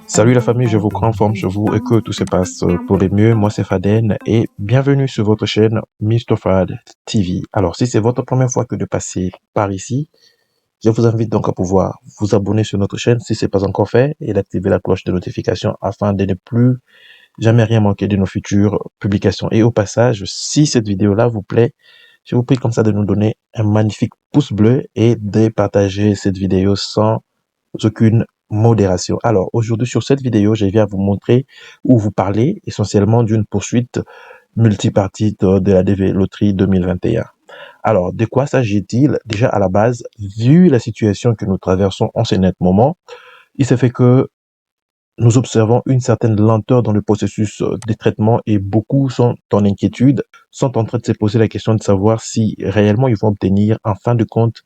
Salut la famille, je vous prends en forme sur vous et que tout se passe pour le mieux. Moi c'est Faden et bienvenue sur votre chaîne Mr. Fad TV. Alors si c'est votre première fois que de passer par ici, je vous invite donc à pouvoir vous abonner sur notre chaîne si ce n'est pas encore fait et d'activer la cloche de notification afin de ne plus jamais rien manquer de nos futures publications. Et au passage, si cette vidéo-là vous plaît, je vous prie comme ça de nous donner un magnifique pouce bleu et de partager cette vidéo sans aucune modération. Alors aujourd'hui sur cette vidéo, je viens vous montrer ou vous parler essentiellement d'une poursuite multipartite de la DV Loterie 2021. Alors de quoi s'agit-il? Déjà à la base, vu la situation que nous traversons en ce net moment, il s'est fait que nous observons une certaine lenteur dans le processus de traitement et beaucoup sont en inquiétude, sont en train de se poser la question de savoir si réellement ils vont obtenir en fin de compte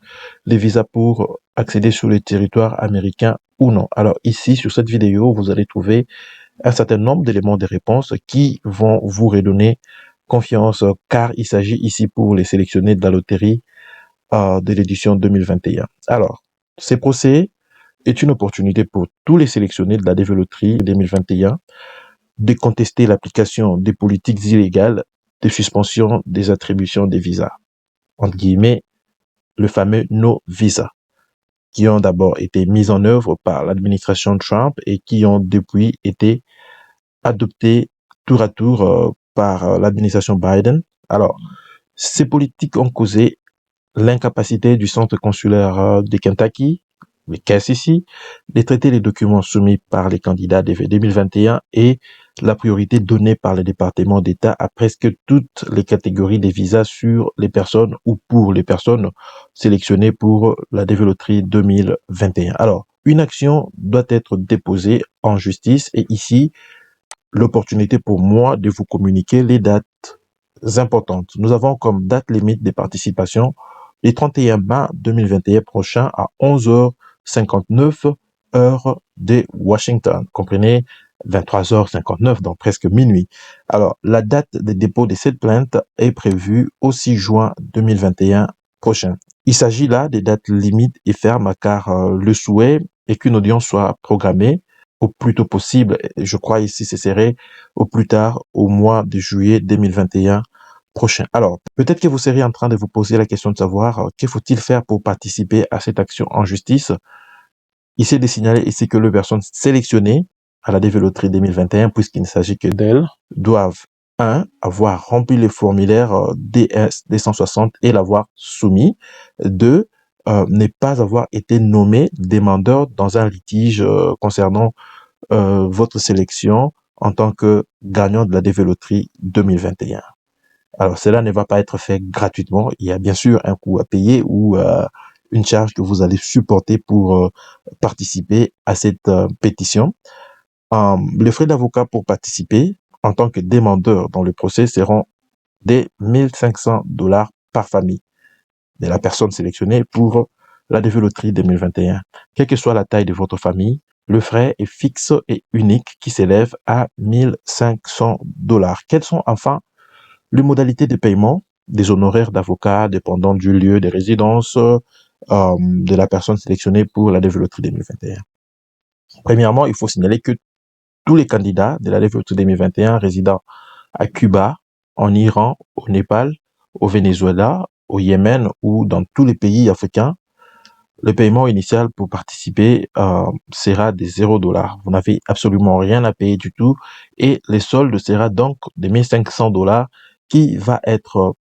les visas pour accéder sur le territoire américain ou non. Alors ici, sur cette vidéo, vous allez trouver un certain nombre d'éléments de réponse qui vont vous redonner confiance car il s'agit ici pour les sélectionnés de la loterie de l'édition 2021. Alors, ces procès est une opportunité pour tous les sélectionnés de la DV Loterie 2021 de contester l'application des politiques illégales de suspension des attributions des visas, entre guillemets, le fameux no visa, qui ont d'abord été mises en œuvre par l'administration Trump et qui ont depuis été adoptées tour à tour par l'administration Biden. Alors, ces politiques ont causé l'incapacité du centre consulaire de Kentucky, le KCC, de traiter les documents soumis par les candidats DV 2021 et la priorité donnée par le département d'État à presque toutes les catégories des visas sur les personnes ou pour les personnes sélectionnées pour la DV Loterie 2021. Alors, une action doit être déposée en justice et ici, l'opportunité pour moi de vous communiquer les dates importantes. Nous avons comme date limite de participation le 31 mai 2021 prochain à 11h59 heure de Washington. Comprenez, 23h59, donc presque minuit. Alors, la date de dépôt de cette plainte est prévue au 6 juin 2021 prochain. Il s'agit là des dates limites et fermes car le souhait est qu'une audience soit programmée au plus tôt possible. Je crois ici ce serait au plus tard au mois de juillet 2021 prochain. Alors, peut-être que vous serez en train de vous poser la question de savoir qu'il faut-il faire pour participer à cette action en justice. Il est de signaler ici que les personnes sélectionnées à la DV Loterie 2021, puisqu'il ne s'agit que d'elles, doivent 1. Avoir rempli le formulaire DS 260 et l'avoir soumis. 2. Ne pas avoir été nommé demandeur dans un litige concernant votre sélection en tant que gagnant de la DV Loterie 2021. Alors, cela ne va pas être fait gratuitement. Il y a bien sûr un coût à payer ou une charge que vous allez supporter pour participer à cette pétition. Les frais d'avocat pour participer en tant que demandeur dans le procès seront de $1 500 par famille de la personne sélectionnée pour la DV Loterie 2021. Quelle que soit la taille de votre famille, le frais est fixe et unique qui s'élève à $1 500. Quelles sont enfin les modalités de paiement des honoraires d'avocat dépendant du lieu de résidence de la personne sélectionnée pour la DV Loterie 2021? Premièrement, il faut signaler que tous les candidats de la DV Loterie 2021 résidant à Cuba, en Iran, au Népal, au Venezuela, au Yémen ou dans tous les pays africains, le paiement initial pour participer sera de $0. Vous n'avez absolument rien à payer du tout et le solde sera donc de $1 500 qui va être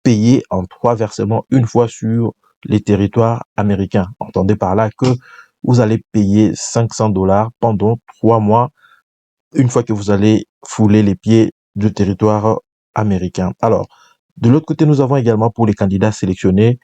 payé en 3 versements une fois sur les territoires américains. Entendez par là que vous allez payer $500 pendant 3 mois une fois que vous allez fouler les pieds du territoire américain. Alors, de l'autre côté, nous avons également pour les candidats sélectionnés,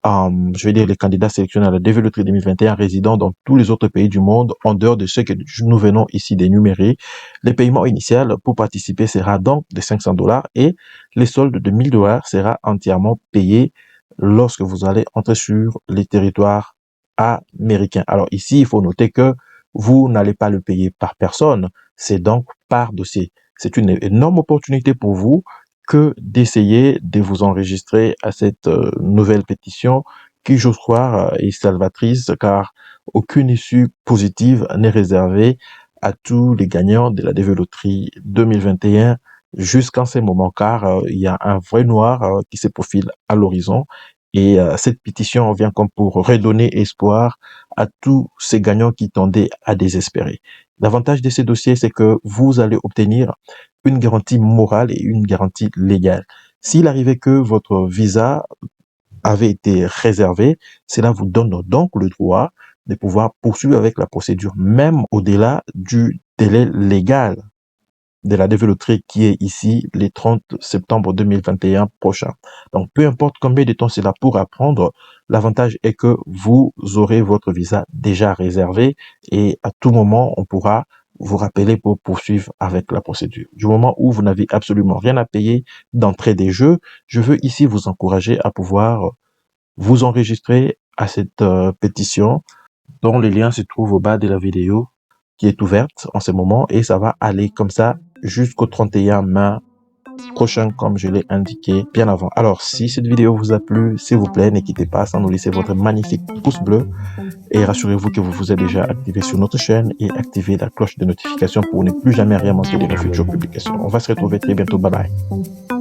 je vais dire les candidats sélectionnés à la DV Loterie 2021 résidant dans tous les autres pays du monde, en dehors de ceux que nous venons ici d'énumérer. Le paiement initial pour participer sera donc de $500 et les soldes de $1000 sera entièrement payé lorsque vous allez entrer sur les territoires américains. Alors ici, il faut noter que vous n'allez pas le payer par personne, c'est donc par dossier. C'est une énorme opportunité pour vous que d'essayer de vous enregistrer à cette nouvelle pétition qui, je crois, est salvatrice car aucune issue positive n'est réservée à tous les gagnants de la DV Loterie 2021 jusqu'en ces moments car il y a un vrai noir qui se profile à l'horizon et cette pétition vient comme pour redonner espoir à tous ces gagnants qui tendaient à désespérer. L'avantage de ces dossiers, c'est que vous allez obtenir une garantie morale et une garantie légale. S'il arrivait que votre visa avait été réservé, cela vous donne donc le droit de pouvoir poursuivre avec la procédure, même au-delà du délai légal de la DV Loterie qui est ici le 30 septembre 2021 prochain. Donc, peu importe combien de temps cela pourra prendre, l'avantage est que vous aurez votre visa déjà réservé et à tout moment, on pourra vous rappeler pour poursuivre avec la procédure. Du moment où vous n'avez absolument rien à payer d'entrée des jeux, je veux ici vous encourager à pouvoir vous enregistrer à cette pétition dont le lien se trouve au bas de la vidéo qui est ouverte en ce moment et ça va aller comme ça jusqu'au 31 mai prochain comme je l'ai indiqué bien avant. Alors si cette vidéo vous a plu, s'il vous plaît, ne quittez pas sans nous laisser votre magnifique pouce bleu et rassurez-vous que vous vous êtes déjà activé sur notre chaîne et activez la cloche de notification pour ne plus jamais rien manquer de nos futures publications. On va se retrouver très bientôt. Bye bye.